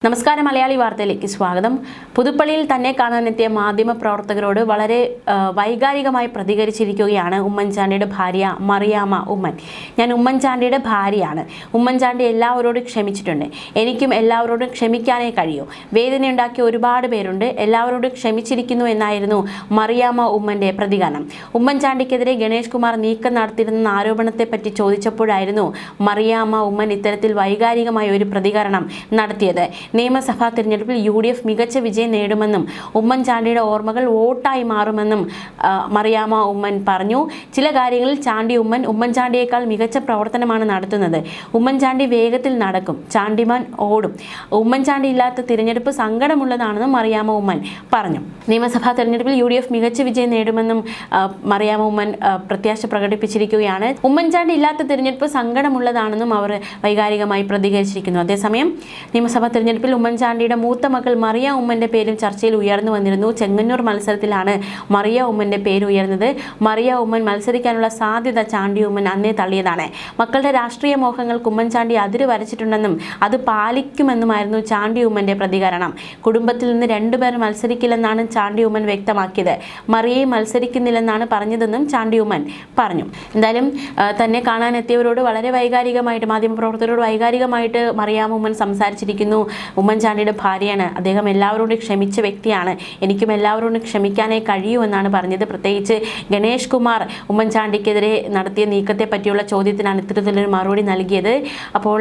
നമസ്കാരം മലയാളി വാർത്തയിലേക്ക് സ്വാഗതം. പുതുപ്പള്ളിയിൽ തന്നെ കാണാനെത്തിയ മാധ്യമ പ്രവർത്തകരോട് വളരെ വൈകാരികമായി പ്രതികരിച്ചിരിക്കുകയാണ് ഉമ്മൻചാണ്ടിയുടെ ഭാര്യ മറിയാമ്മ ഉമ്മൻ. ഞാൻ ഉമ്മൻചാണ്ടിയുടെ ഭാര്യയാണ്. ഉമ്മൻചാണ്ടി എല്ലാവരോടും ക്ഷമിച്ചിട്ടുണ്ട്. എനിക്കും എല്ലാവരോടും ക്ഷമിക്കാനേ കഴിയൂ. വേദനയുണ്ടാക്കിയ ഒരുപാട് പേരുണ്ട്. എല്ലാവരോടും ക്ഷമിച്ചിരിക്കുന്നു എന്നായിരുന്നു മറിയാമ്മ ഉമ്മന്റെ പ്രതികരണം. ഉമ്മൻചാണ്ടിക്കെതിരെ ഗണേഷ് കുമാർ നീക്കം നടത്തിയിരുന്ന ആരോപണത്തെപ്പറ്റി ചോദിച്ചപ്പോഴായിരുന്നു മറിയാമ്മ ഉമ്മൻ ഇത്തരത്തിൽ വൈകാരികമായ ഒരു പ്രതികരണം നടത്തിയത്. നിയമസഭാ തിരഞ്ഞെടുപ്പിൽ UDF മികച്ച വിജയം നേടുമെന്നും ഉമ്മൻചാണ്ടിയുടെ ഓർമ്മകൾ വോട്ടായി മാറുമെന്നും മറിയാമ്മ ഉമ്മൻ പറഞ്ഞു. ചില കാര്യങ്ങളിൽ ഉമ്മൻചാണ്ടിയേക്കാൾ മികച്ച പ്രവർത്തനമാണ് നടത്തുന്നത്. ഉമ്മൻചാണ്ടി വേഗത്തിൽ നടക്കും, ചാണ്ടിമാൻ ഓടും. ഉമ്മൻചാണ്ടി ഇല്ലാത്ത തിരഞ്ഞെടുപ്പ് സങ്കടമുള്ളതാണെന്നും മറിയാമ്മ ഉമ്മൻ പറഞ്ഞു. നിയമസഭാ തിരഞ്ഞെടുപ്പിൽ UDF മികച്ച വിജയം നേടുമെന്നും മറിയാമ്മ ഉമ്മൻ പ്രത്യാശ പ്രകടിപ്പിച്ചിരിക്കുകയാണ്. ഉമ്മൻചാണ്ടി ഇല്ലാത്ത തിരഞ്ഞെടുപ്പ് സങ്കടമുള്ളതാണെന്നും അവർ വൈകാരികമായി പ്രതികരിച്ചിരിക്കുന്നു. അതേസമയം നിയമസഭാ തിരഞ്ഞെടുപ്പിൽ ഉമ്മൻചാണ്ടിയുടെ മൂത്ത മകൾ മറിയ ഉമ്മന്റെ പേരും ചർച്ചയിൽ ഉയർന്നു വന്നിരുന്നു. ചെങ്ങന്നൂർ മത്സരത്തിലാണ് മറിയ ഉമ്മന്റെ പേര് ഉയർന്നത്. മറിയ ഉമ്മൻ മത്സരിക്കാനുള്ള സാധ്യത ചാണ്ടി ഉമ്മൻ അന്നേ തള്ളിയതാണ്. മക്കളുടെ രാഷ്ട്രീയ മോഹങ്ങൾക്ക് ഉമ്മൻചാണ്ടി അതിര് വരച്ചിട്ടുണ്ടെന്നും അത് പാലിക്കുമെന്നുമായിരുന്നു ചാണ്ടി ഉമ്മന്റെ പ്രതികരണം. കുടുംബത്തിൽ നിന്ന് രണ്ടുപേർ മത്സരിക്കില്ലെന്നാണ് ചാണ്ടി ഉമ്മൻ വ്യക്തമാക്കിയത്. മറിയെ മത്സരിക്കുന്നില്ലെന്നാണ് പറഞ്ഞതെന്നും ചാണ്ടി ഉമ്മൻ പറഞ്ഞു. എന്തായാലും തന്നെ കാണാനെത്തിയവരോട് വളരെ വൈകാരികമായിട്ട്, മാധ്യമപ്രവർത്തകരോട് വൈകാരികമായിട്ട് മറിയാമ്മ ഉമ്മൻ സംസാരിച്ചിരിക്കുന്നു. ഉമ്മൻചാണ്ടിയുടെ ഭാര്യയാണ്. അദ്ദേഹം എല്ലാവരോടും ക്ഷമിച്ച വ്യക്തിയാണ്. എനിക്കും എല്ലാവരോടും ക്ഷമിക്കാനേ കഴിയൂ എന്നാണ് പറഞ്ഞത്. പ്രത്യേകിച്ച് ഗണേഷ് കുമാർ ഉമ്മൻചാണ്ടിക്കെതിരെ നടത്തിയ നീക്കത്തെ പറ്റിയുള്ള ചോദ്യത്തിനാണ് ഇത്തരത്തിലൊരു മറുപടി നൽകിയത്. അപ്പോൾ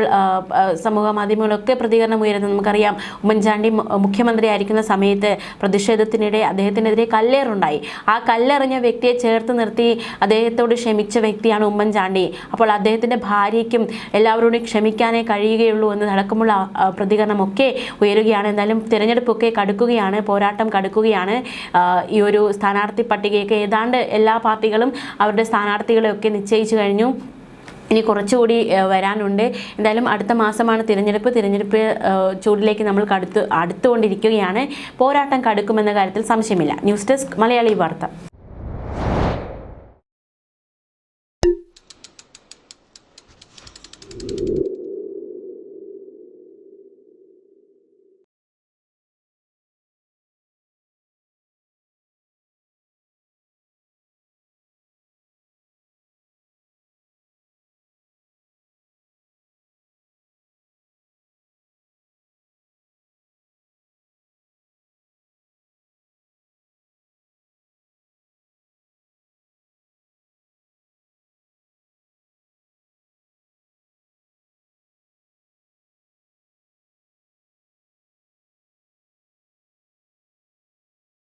സമൂഹ മാധ്യമങ്ങളൊക്കെ പ്രതികരണം ഉയരുന്നത് നമുക്കറിയാം. ഉമ്മൻചാണ്ടി മുഖ്യമന്ത്രിയായിരിക്കുന്ന സമയത്ത് പ്രതിഷേധത്തിനിടെ അദ്ദേഹത്തിനെതിരെ കല്ലേറുണ്ടായി. ആ കല്ലെറിഞ്ഞ വ്യക്തിയെ ചേർത്ത് നിർത്തി അദ്ദേഹത്തോട് ക്ഷമിച്ച വ്യക്തിയാണ് ഉമ്മൻചാണ്ടി. അപ്പോൾ അദ്ദേഹത്തിൻ്റെ ഭാര്യയ്ക്കും എല്ലാവരോടും ക്ഷമിക്കാനേ കഴിയുകയുള്ളൂ എന്ന് അടക്കമുള്ള പ്രതികരണമൊക്കെ ഉയരുകയാണ്. എന്തായാലും തിരഞ്ഞെടുപ്പൊക്കെ കടുക്കുകയാണ്, പോരാട്ടം കടുക്കുകയാണ്. ഈ ഒരു സ്ഥാനാർത്ഥി പട്ടികയൊക്കെ ഏതാണ്ട് എല്ലാ പാർട്ടികളും അവരുടെ സ്ഥാനാർത്ഥികളെയൊക്കെ നിശ്ചയിച്ചു കഴിഞ്ഞു. ഇനി കുറച്ചുകൂടി വരാനുണ്ട്. എന്തായാലും അടുത്ത മാസമാണ് തിരഞ്ഞെടുപ്പ് ചൂടിലേക്ക് നമ്മൾ അടുത്തുകൊണ്ടിരിക്കുകയാണ്. പോരാട്ടം കടുക്കുമെന്ന കാര്യത്തിൽ സംശയമില്ല. ന്യൂസ് ഡെസ്ക് മലയാളി വാർത്ത.